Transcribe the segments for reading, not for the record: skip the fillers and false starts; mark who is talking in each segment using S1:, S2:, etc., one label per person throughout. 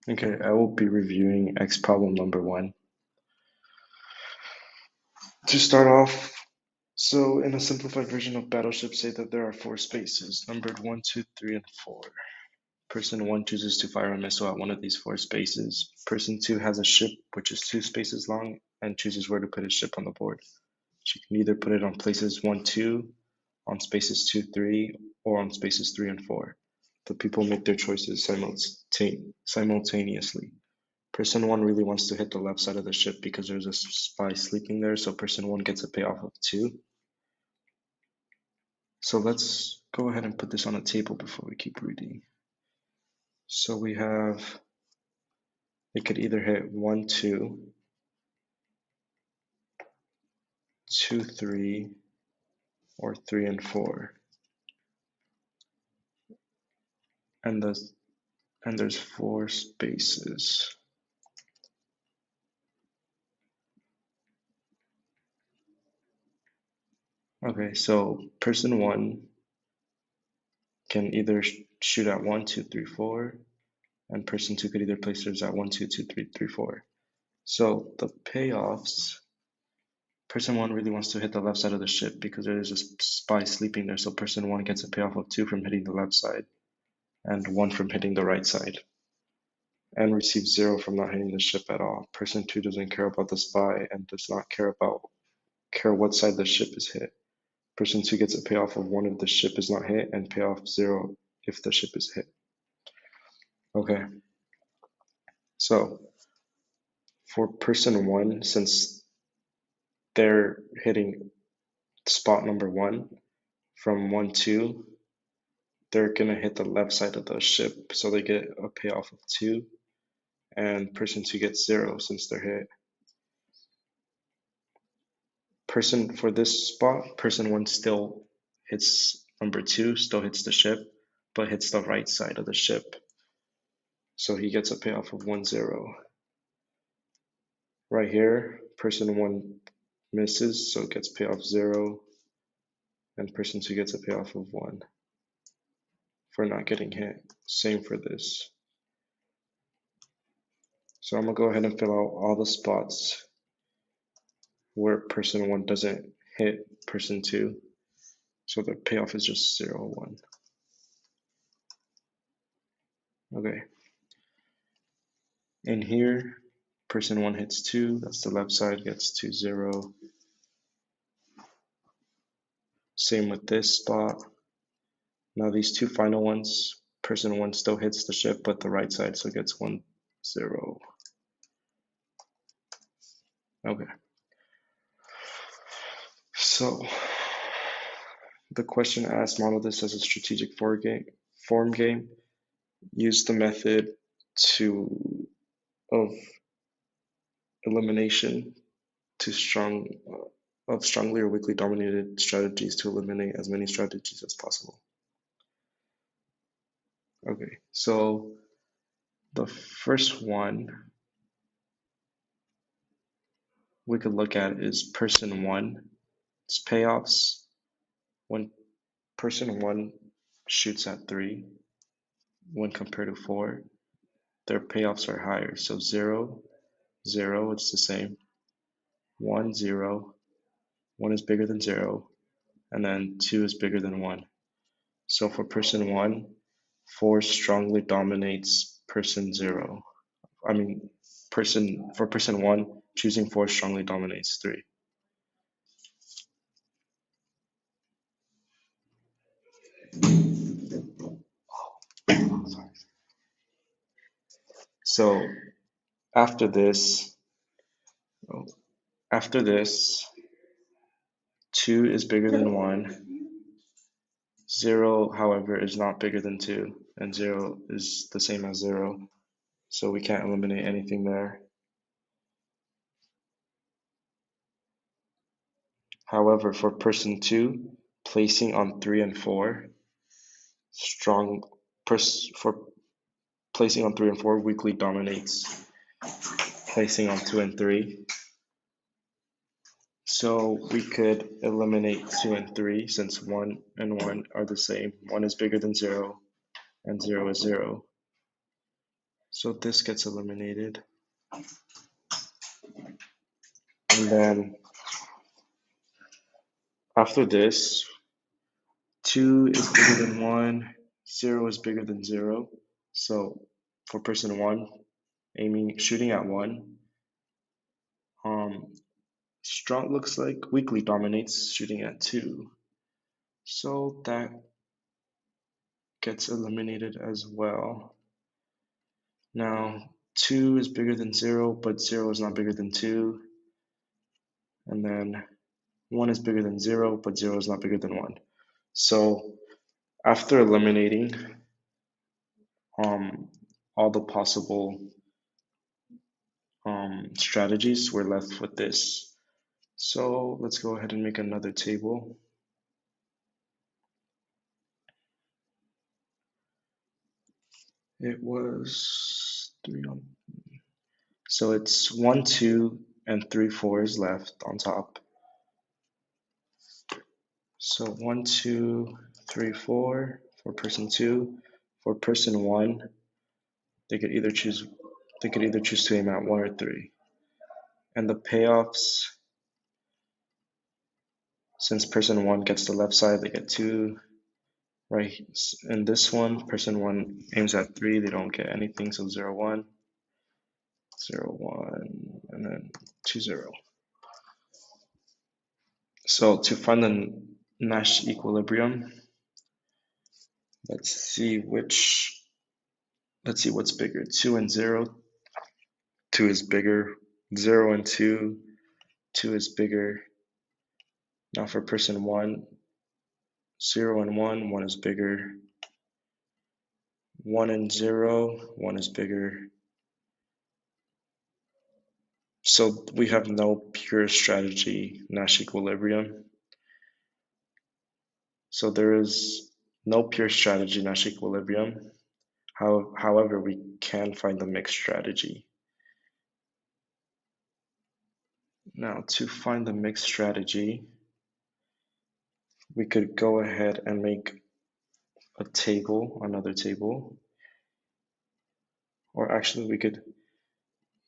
S1: Okay, I will be reviewing X problem number 1. To start off, so in a simplified version of Battleship, say that there are 4 spaces, numbered 1, 2, 3, and 4. Person 1 chooses to fire a missile at one of these 4 spaces. Person 2 has a ship which is 2 spaces long and chooses where to put his ship on the board. She can either put it on places 1, 2, on spaces 2, 3, or on spaces 3 and 4. The people make their choices simultaneously. Person 1 really wants to hit the left side of the ship because there's a spy sleeping there, so person 1 gets a payoff of 2. So let's go ahead and put this on a table before we keep reading. So we have, it could either hit 1, 2, 2, 3, or 3 and 4. And there's 4 spaces. Okay, so person 1 can either shoot at 1, 2, 3, 4, and person 2 could either place theirs at 1, 2, 2, 3, 3, 4. So the payoffs, person 1 really wants to hit the left side of the ship because there is a spy sleeping there, so person 1 gets a payoff of 2 from hitting the left side and 1 from hitting the right side, and receives 0 from not hitting the ship at all. Person 2 doesn't care about the spy and does not care what side the ship is hit. Person 2 gets a payoff of 1 if the ship is not hit and payoff 0 if the ship is hit. Okay, so for person 1, since they're hitting spot number 1 from 1, 2, they're gonna hit the left side of the ship, so they get a payoff of 2, and person 2 gets 0 since they're hit. For this spot, person 1 still hits number 2, still hits the ship, but hits the right side of the ship, so he gets a payoff of 1, 0. Right here, person 1 misses, so it gets payoff 0, and person 2 gets a payoff of 1 for not getting hit. Same for this. So I'm gonna go ahead and fill out all the spots where person 1 doesn't hit person 2. So the payoff is just 0, 1. Okay. In here, person 1 hits 2, that's the left side, gets 2, 0. Same with this spot. Now these 2 final ones, person 1 still hits the ship, but the right side, so it gets 1, 0. Okay. So the question asks, model this as a strategic form game. Use the method of elimination of strongly or weakly dominated strategies to eliminate as many strategies as possible. Okay, so the first one we could look at is person 1. It's payoffs. When person 1 shoots at 3, when compared to 4, their payoffs are higher. So 0, 0, it's the same. 1, 0, 1 is bigger than 0, and then 2 is bigger than 1. So for person 1, 4 strongly dominates person 0. For person 1, choosing 4 strongly dominates 3. So after this, 2 is bigger than 1. 0, however, is not bigger than 2, and 0 is the same as 0. So we can't eliminate anything there. However, for person 2, placing on 3 and 4, placing on 3 and 4 weakly dominates placing on 2 and 3. So we could eliminate 2 and 3 since 1 and 1 are the same. 1 is bigger than 0 and 0 is 0. So this gets eliminated. And then after this, 2 is bigger than 1, 0 is bigger than 0. So for person 1, shooting at 1, strong looks like weakly dominates shooting at 2. So that gets eliminated as well. Now 2 is bigger than 0, but 0 is not bigger than 2. And then 1 is bigger than 0, but 0 is not bigger than 1. So after eliminating all the possible strategies, we're left with this. So let's go ahead and make another table. It was 3 on. So it's 1, 2, and 3 4s left on top. So 1, 2, 3, 4 for person 2. For person 1, they could either choose to aim at 1 or 3. And the payoffs, since person 1 gets the left side, they get 2. Right, in this one, person 1 aims at 3, they don't get anything, so 0, 1, 0, 1, and then 2, 0. So to find the Nash equilibrium, let's see what's bigger. 2 and 0, 2 is bigger. 0 and 2, 2 is bigger. Now for person 1, 0 and 1, 1 is bigger. 1 and 0, 1 is bigger. So we have no pure strategy Nash equilibrium. So there is no pure strategy Nash equilibrium. However, we can find the mixed strategy. Now to find the mixed strategy, we could go ahead and make a table, another table. Or actually we could,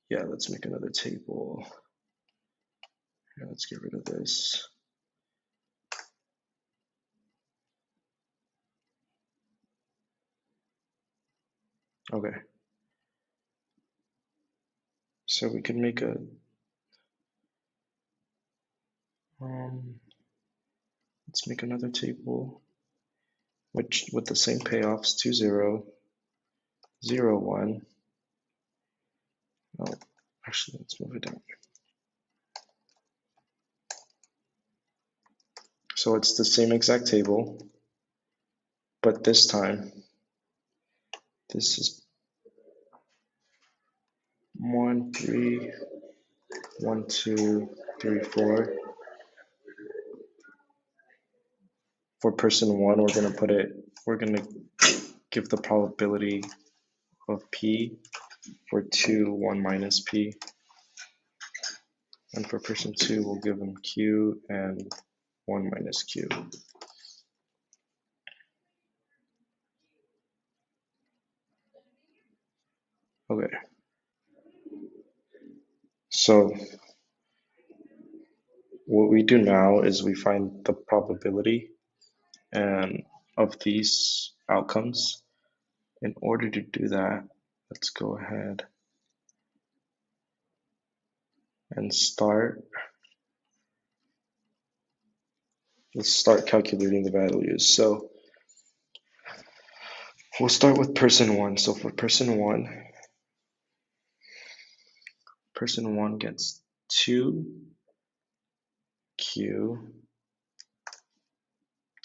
S1: let's make another table. Here, let's get rid of this. Okay. So we can make a let's make another table which with the same payoffs 2, 0, 0, 1. Oh, actually let's move it down. So it's the same exact table, but this time this is 1, 3, 1, 2, 3, 4. For person 1, we're gonna give the probability of P for 2, 1 minus P. And for person 2, we'll give them Q and 1 minus Q. Okay. So what we do now is we find the probability and of these outcomes. In order to do that, let's go ahead and let's start calculating the values. So we'll start with person 1. So for person 1 gets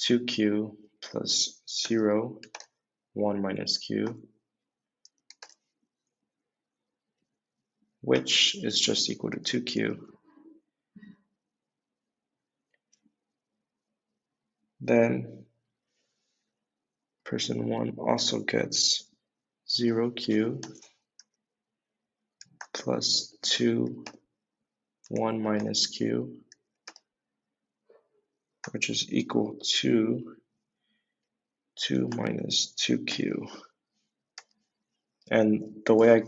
S1: 2Q plus 0, 1 minus Q, which is just equal to 2Q. Then person 1 also gets 0Q plus 2, 1 minus Q, which is equal to 2 minus 2Q. And the way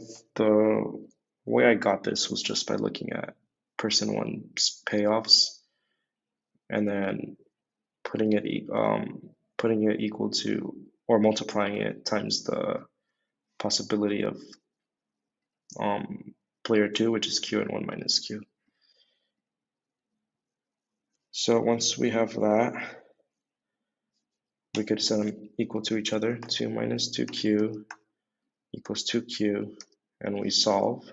S1: I got this was just by looking at person one's payoffs and then putting it equal to or multiplying it times the possibility of player 2, which is Q, and 1 minus Q. So once we have that, we could set them equal to each other. 2 minus 2Q equals 2Q, and we solve.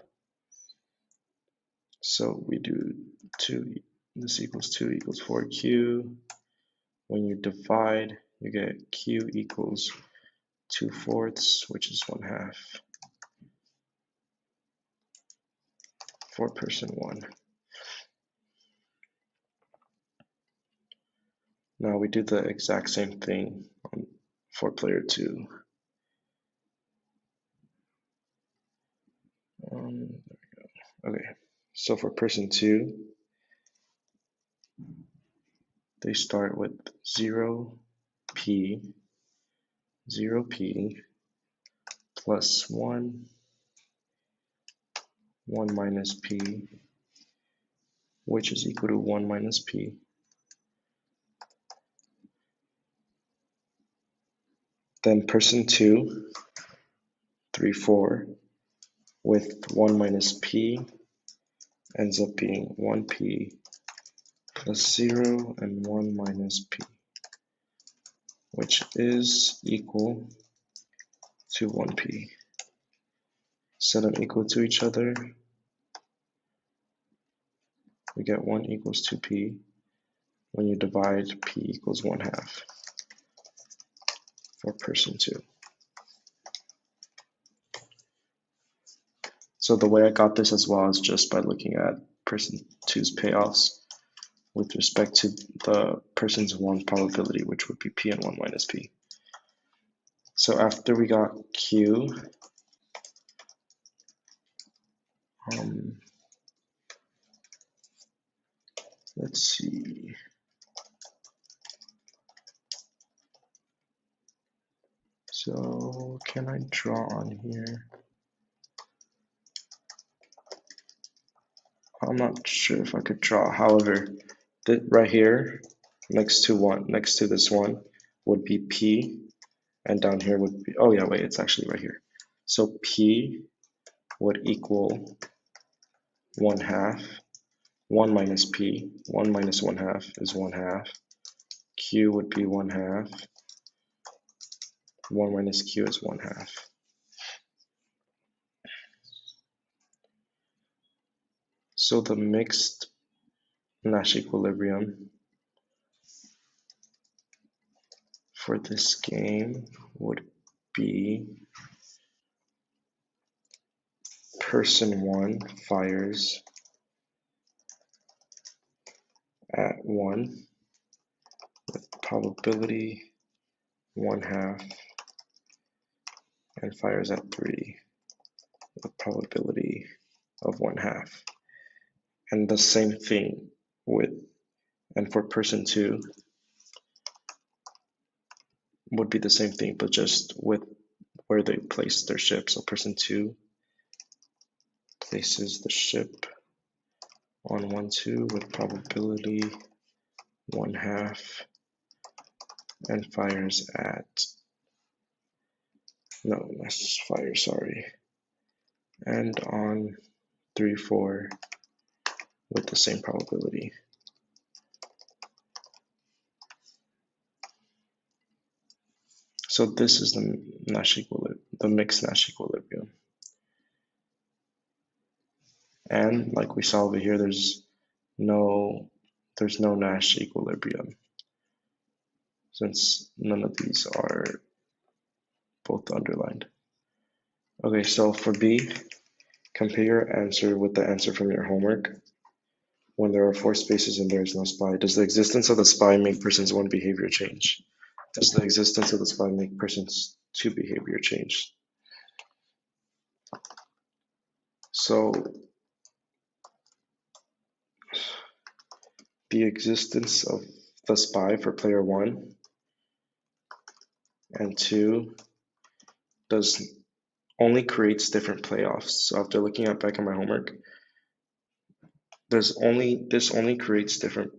S1: So we do 2, this equals 2 equals 4Q. When you divide, you get Q equals 2/4, which is 1/2 for person 1. Now we do the exact same thing for player 2. There we go. Okay, so for person 2, they start with 0p plus 1 minus p, which is equal to 1 minus p. Then person 2, 3, 4, with 1 minus p ends up being 1p plus 0 and 1 minus p, which is equal to 1p. Set them equal to each other. We get 1 equals 2p. When you divide, p equals 1/2 for person 2. So the way I got this as well is just by looking at person 2's payoffs with respect to the person's 1 probability, which would be p and 1 minus p. So after we got Q, let's see. So can I draw on here? I'm not sure if I could draw. However, right here, next to this one would be P, and down here would be, oh yeah, wait, it's actually right here. So P would equal 1/2. 1 minus P, 1 minus 1/2 is 1/2. Q would be 1/2. 1 minus Q is 1/2. So the mixed Nash equilibrium for this game would be person 1 fires at 1 with probability 1/2 and fires at 3 with probability of 1/2. And the same thing and for person 2 would be the same thing, but just with where they place their ship. So person 2 places the ship on 1, 2 with probability 1/2 and fires at, no, that's fire, sorry. And on 3, 4 with the same probability. So this is the mixed Nash equilibrium. And like we saw over here, there's no Nash equilibrium since none of these are both underlined. Okay, so for B, compare your answer with the answer from your homework. When there are 4 spaces and there is no SPY, does the existence of the SPY make person's 1 behavior change? Does the existence of the SPY make person's 2 behavior change? So the existence of the SPY for player 1 and 2 does only creates different payoffs. So after looking back at my homework, this only creates different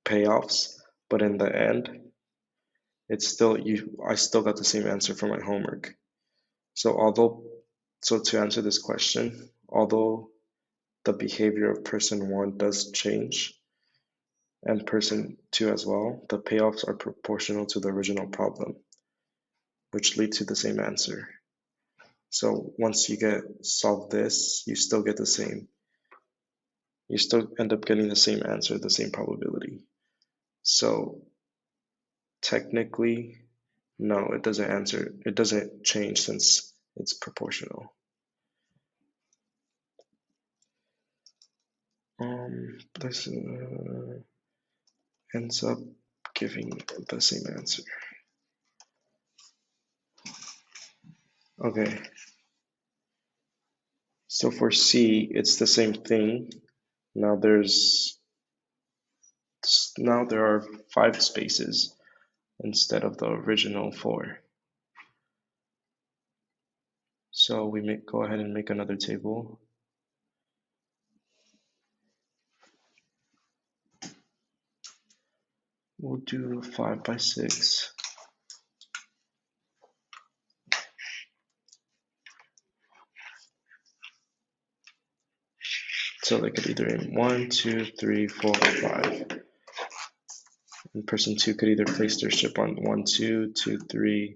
S1: payoffs, but in the end, it's still I still got the same answer for my homework. So to answer this question, although the behavior of person 1 does change, and person 2 as well, the payoffs are proportional to the original problem, which lead to the same answer. So once you solve this, you still get the same. You still end up getting the same answer, the same probability. So technically, no, it doesn't change since it's proportional. This ends up giving the same answer. Okay. So for C, it's the same thing. Now there are 5 spaces instead of the original 4. So we go ahead and make another table. We'll do 5 by 6. So they could either aim 1, 2, 3, 4, 5. And person 2 could either place their ship on 1, 2, 2, 3,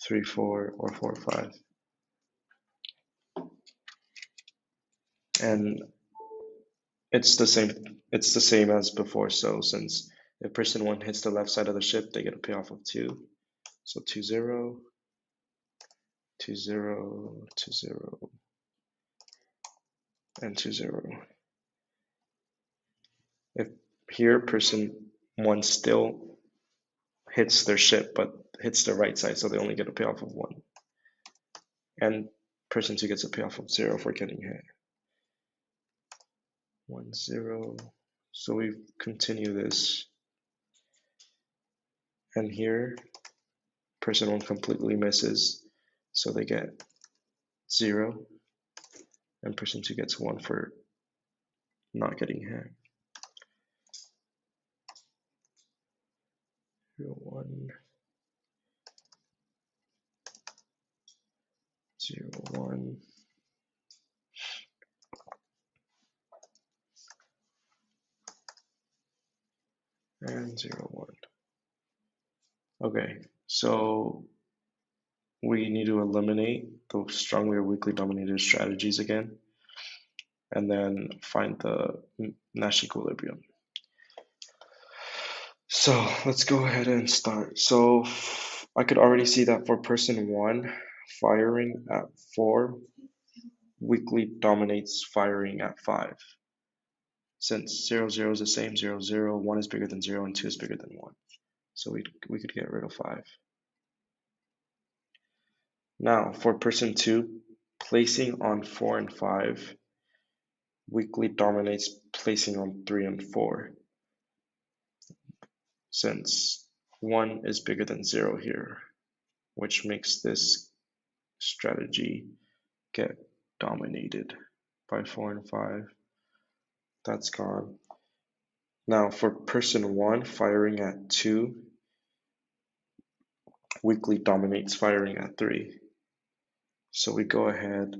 S1: 3, 4, or 4, 5. And it's the same as before. So since if person 1 hits the left side of the ship, they get a payoff of 2. So 2, 0, 2, 0, 2, 0, and 2, 0. If here person 1 still hits their ship, but hits the right side, so they only get a payoff of 1. And person 2 gets a payoff of 0 for getting hit. 1, 0. So we continue this. And here, person 1 completely misses, so they get 0. And person 2 gets 1 for not getting hit. 0, 1, 0, 1. And 0, 1. Okay, so we need to eliminate those strongly or weakly dominated strategies again, and then find the Nash equilibrium. So let's go ahead and start. So I could already see that for person 1, firing at 4 weakly dominates firing at 5. Since 0, 0 is the same, 0, 0, 1 is bigger than 0, and 2 is bigger than 1. So we could get rid of 5. Now, for person 2, placing on 4 and 5 weakly dominates placing on 3 and 4. Since 1 is bigger than 0 here, which makes this strategy get dominated by 4 and 5. That's gone. Now for person 1, firing at 2 weakly dominates firing at 3. So we go ahead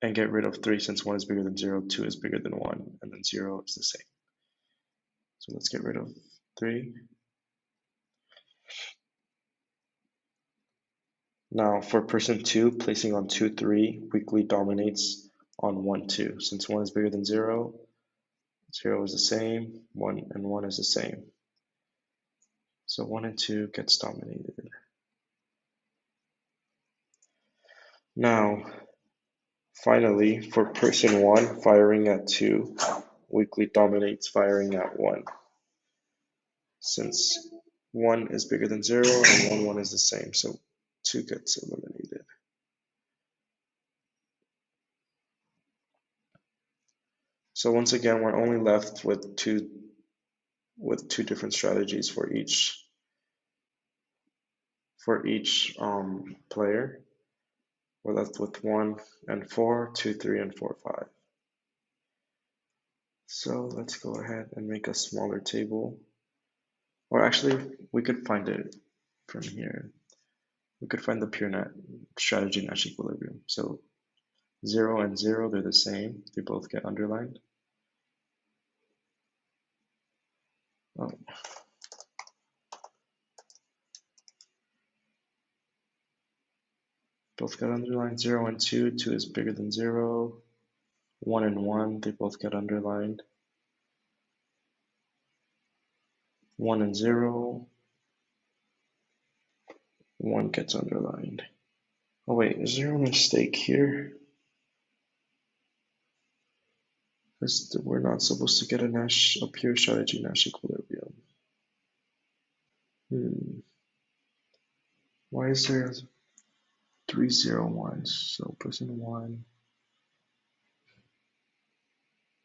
S1: and get rid of 3 since 1 is bigger than 0, 2 is bigger than 1, and then 0 is the same. So let's get rid of 3. Now for person 2, placing on 2, 3 weakly dominates on 1, 2. Since 1 is bigger than 0, 0 is the same, 1 and 1 is the same. So 1 and 2 gets dominated. Now, finally, for person 1, firing at 2 weakly dominates firing at 1. Since 1 is bigger than 0 and 1 is the same, so 2 gets eliminated. So once again, we're only left with two different strategies for each player. We're left with 1 and 4, 2, 3, and 4, 5. So let's go ahead and make a smaller table. Or actually, we could find it from here. We could find the pure net strategy Nash equilibrium. So 0 and 0, they're the same. They both get underlined. Oh. Both get underlined. 0 and 2, 2 is bigger than 0. 1 and 1, they both get underlined. 1 and 0, 1 gets underlined. Oh wait, is there a mistake here? Because we're not supposed to get a pure strategy Nash equilibrium. Why is there 3 0 1s? So person 1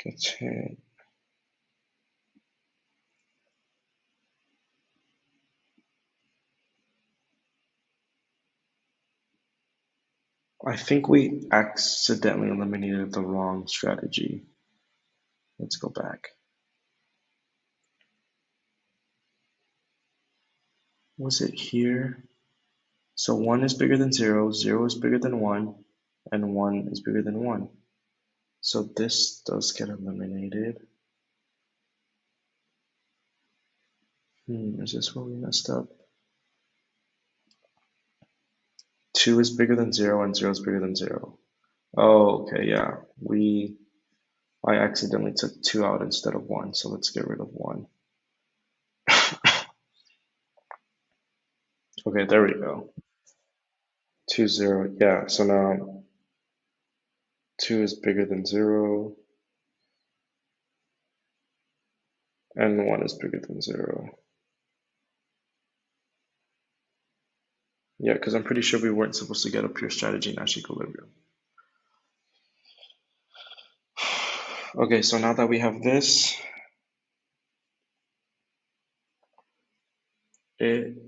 S1: gets hit. I think we accidentally eliminated the wrong strategy. Let's go back. Was it here? So 1 is bigger than 0, 0 is bigger than 1, and 1 is bigger than 1. So this does get eliminated. Is this where we messed up? 2 is bigger than 0 and 0 is bigger than 0. Oh, okay, yeah. I accidentally took 2 out instead of 1, so let's get rid of 1. Okay, there we go. 2, 0, yeah, so now 2 is bigger than 0, and 1 is bigger than 0. Yeah, because I'm pretty sure we weren't supposed to get a pure strategy Nash equilibrium. Okay, so now that we have this, it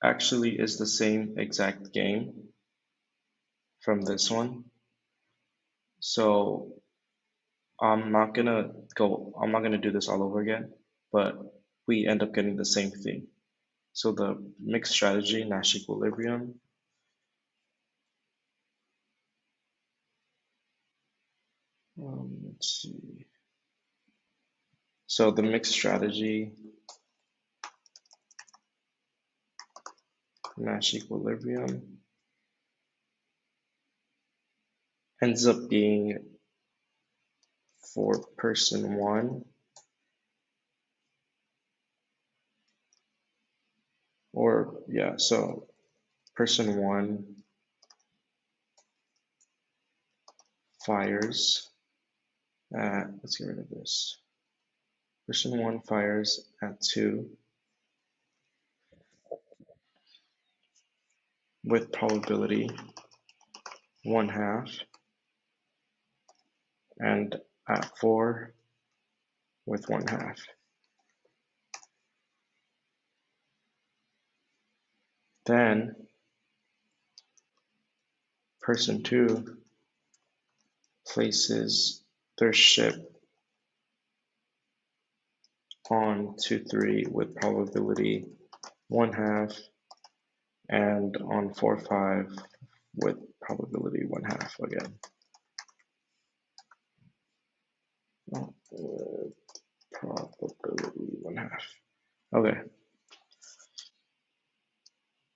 S1: actually is the same exact game from this one. So I'm not gonna do this all over again, but we end up getting the same thing. So the mixed strategy Nash equilibrium let's see. So the mixed strategy Nash equilibrium ends up being for person 1, or yeah, so person 1 fires at, let's get rid of this. Person 1 fires at 2 with probability 1/2, and at 4 with 1/2. Then person 2 places their ship on 2-3 with probability 1/2, and on 4-5 with probability 1/2 again. Probability 1/2. Okay.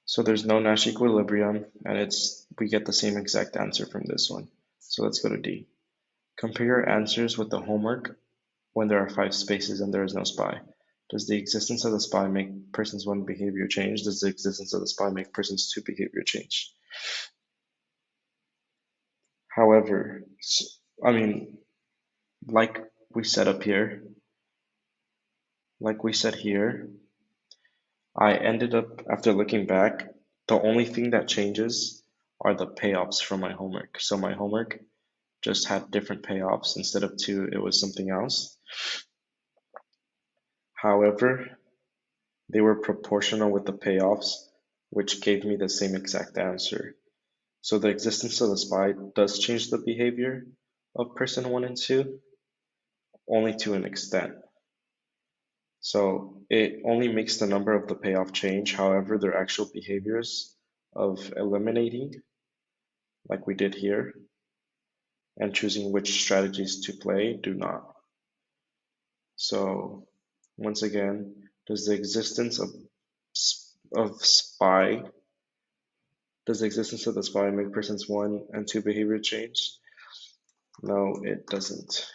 S1: So there's no Nash equilibrium, and we get the same exact answer from this one. So let's go to D. Compare your answers with the homework when there are 5 spaces and there is no SPY. Does the existence of the SPY make persons 1 behavior change? Does the existence of the SPY make persons 2 behavior change? However, I mean, like we said here, I ended up, after looking back, the only thing that changes are the payoffs from my homework. So my homework just had different payoffs. Instead of 2, it was something else. However, they were proportional with the payoffs, which gave me the same exact answer. So the existence of the SPY does change the behavior of person 1 and 2, only to an extent. So it only makes the number of the payoff change, however, their actual behaviors of eliminating, like we did here, and choosing which strategies to play do not. So once again, does the existence of SPY, does the existence of the SPY make persons 1 and 2 behavior change? No, it doesn't.